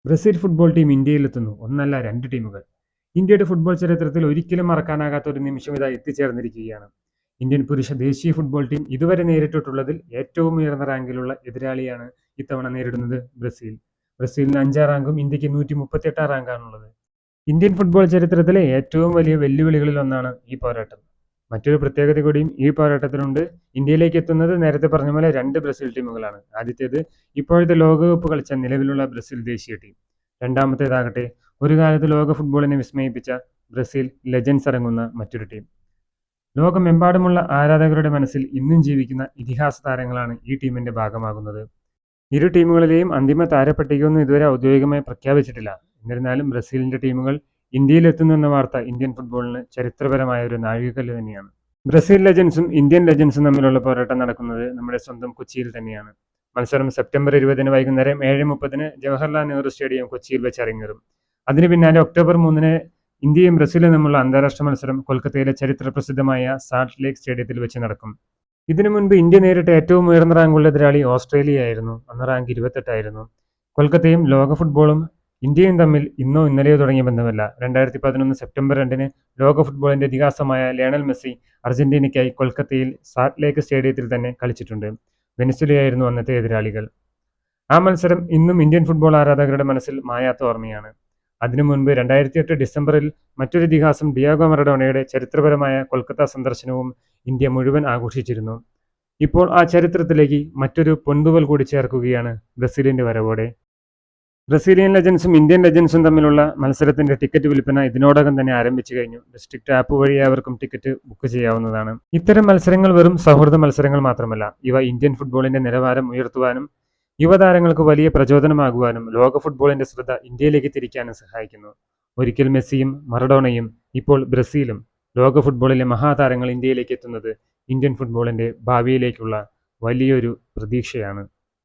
Brazil football team ഇന്ത്യയിലെത്തുന്നു. ഒന്നല്ല 2 ടീമുകൾ. ഇന്ത്യയുടെ ഫുട്ബോൾ ചരിത്രത്തിൽ ഒരിക്കലും മറക്കാനാകാത്ത ഒരു നിമിഷം ഇതാ എത്തിച്ചേർന്നിരിക്കുകയാണ്. ഇന്ത്യൻ പുരുഷ ദേശീയ ഫുട്ബോൾ ടീം ഇതുവരെ നേരിട്ടിട്ടുള്ളതിൽ ഏറ്റവും ഉയർന്ന റാങ്കിലുള്ള എതിരാളിയാണ് ഇത്തവണ നേരിടുന്നത് ബ്രസീൽ. ബ്രസീലിന് 5-ാം റാങ്കും ഇന്ത്യക്ക് 138-ാം റാങ്കാണുള്ളത്. ഇന്ത്യൻ ഫുട്ബോൾ ചരിത്രത്തിലെ ഏറ്റവും വലിയ വെല്ലുവിളികളിൽ ഒന്നാണ് ഈ പോരാട്ടം. മറ്റൊരു പ്രത്യേകത കൂടിയും ഈ പോരാട്ടത്തിലുണ്ട്. ഇന്ത്യയിലേക്ക് എത്തുന്നത് നേരത്തെ പറഞ്ഞ പോലെ 2 ബ്രസീൽ ടീമുകളാണ്. ആദ്യത്തേത് ഇപ്പോഴത്തെ ലോകകപ്പ് കളിച്ച നിലവിലുള്ള ബ്രസീൽ ദേശീയ ടീം. രണ്ടാമത്തേതാകട്ടെ ഒരു കാലത്ത് ലോക ഫുട്ബോളിനെ വിസ്മയിപ്പിച്ച ബ്രസീൽ ലെജൻസ് അടങ്ങുന്ന മറ്റൊരു ടീം. ലോകമെമ്പാടുമുള്ള ആരാധകരുടെ മനസ്സിൽ ഇന്നും ജീവിക്കുന്ന ഇതിഹാസ താരങ്ങളാണ് ഈ ടീമിന്റെ ഭാഗമാകുന്നത്. ഇരു ടീമുകളിലെയും അന്തിമ താരപ്പട്ടികയൊന്നും ഇതുവരെ ഔദ്യോഗികമായി പ്രഖ്യാപിച്ചിട്ടില്ല. എന്നിരുന്നാലും ബ്രസീലിന്റെ ടീമുകൾ ഇന്ത്യയിലെത്തുന്നു എന്ന വാർത്ത ഇന്ത്യൻ ഫുട്ബോളിന് ചരിത്രപരമായ ഒരു നാഴികക്കല്ല് തന്നെയാണ്. ബ്രസീൽ ലെജൻസും ഇന്ത്യൻ ലെജൻസും തമ്മിലുള്ള പോരാട്ടം നടക്കുന്നത് നമ്മുടെ സ്വന്തം കൊച്ചിയിൽ തന്നെയാണ്. മത്സരം സെപ്റ്റംബർ 20 വൈകുന്നേരം 7:30 ജവഹർലാൽ നെഹ്റു സ്റ്റേഡിയം കൊച്ചിയിൽ വെച്ച് അരങ്ങേറും. അതിന് പിന്നാലെ ഒക്ടോബർ 3 ഇന്ത്യയും ബ്രസീലും തമ്മിലുള്ള അന്താരാഷ്ട്ര മത്സരം കൊൽക്കത്തയിലെ ചരിത്ര പ്രസിദ്ധമായ സാൾട്ട് ലേക്ക് സ്റ്റേഡിയത്തിൽ വെച്ച് നടക്കും. ഇതിനു മുൻപ് ഇന്ത്യ നേരിട്ട ഏറ്റവും ഉയർന്ന റാങ്കുള്ള എതിരാളി ഓസ്ട്രേലിയയായിരുന്നു. അന്ന് റാങ്ക് 28 ആയിരുന്നു. കൊൽക്കത്തയും ലോക ഫുട്ബോളും ഇന്ത്യയും തമ്മിൽ ഇന്നോ ഇന്നലെയോ തുടങ്ങിയ ബന്ധമല്ല. 2011 സെപ്റ്റംബർ 2 ലോക ഫുട്ബോളിന്റെ ഇതിഹാസമായ ലയണൽ മെസ്സി അർജന്റീനയ്ക്കായി കൊൽക്കത്തയിൽ സാൾട്ട് ലേക്ക് സ്റ്റേഡിയത്തിൽ തന്നെ കളിച്ചിട്ടുണ്ട്. വെനസ്വേലയായിരുന്നു അന്നത്തെ എതിരാളികൾ. ആ മത്സരം ഇന്നും ഇന്ത്യൻ ഫുട്ബോൾ ആരാധകരുടെ മനസ്സിൽ മായാത്ത ഓർമ്മയാണ്. അതിനു മുൻപ് 2008 ഡിസംബറിൽ മറ്റൊരു ഇതിഹാസം ഡിയാഗോ മറഡോണയുടെ ചരിത്രപരമായ കൊൽക്കത്ത സന്ദർശനവും ഇന്ത്യ മുഴുവൻ ആഘോഷിച്ചിരുന്നു. ഇപ്പോൾ ആ ചരിത്രത്തിലേക്ക് മറ്റൊരു പൊൻതൂവൽ കൂടി ചേർക്കുകയാണ് ബ്രസീലിന്റെ വരവോടെ. ബ്രസീലിയൻ ലെജൻസും ഇന്ത്യൻ ലെജൻസും തമ്മിലുള്ള മത്സരത്തിന്റെ ടിക്കറ്റ് വിൽപ്പന ഇതിനോടകം തന്നെ ആരംഭിച്ചു കഴിഞ്ഞു. ഡിസ്ട്രിക്ട് ആപ്പ് വഴി അവർക്കും ടിക്കറ്റ് ബുക്ക് ചെയ്യാവുന്നതാണ്. ഇത്തരം മത്സരങ്ങൾ വെറും സൗഹൃദ മത്സരങ്ങൾ മാത്രമല്ല, ഇവ ഇന്ത്യൻ ഫുട്ബോളിന്റെ നിലവാരം ഉയർത്തുവാനും യുവതാരങ്ങൾക്ക് വലിയ പ്രചോദനമാകുവാനും ലോക ഫുട്ബോളിന്റെ ശ്രദ്ധ ഇന്ത്യയിലേക്ക് തിരിക്കാനും സഹായിക്കുന്നു. ഒരിക്കൽ മെസ്സിയും മറഡോണയും ഇപ്പോൾ ബ്രസീലും ലോക ഫുട്ബോളിലെ മഹാതാരങ്ങൾ ഇന്ത്യയിലേക്ക് എത്തുന്നത് ഇന്ത്യൻ ഫുട്ബോളിന്റെ ഭാവിയിലേക്കുള്ള വലിയൊരു പ്രതീക്ഷയാണ്.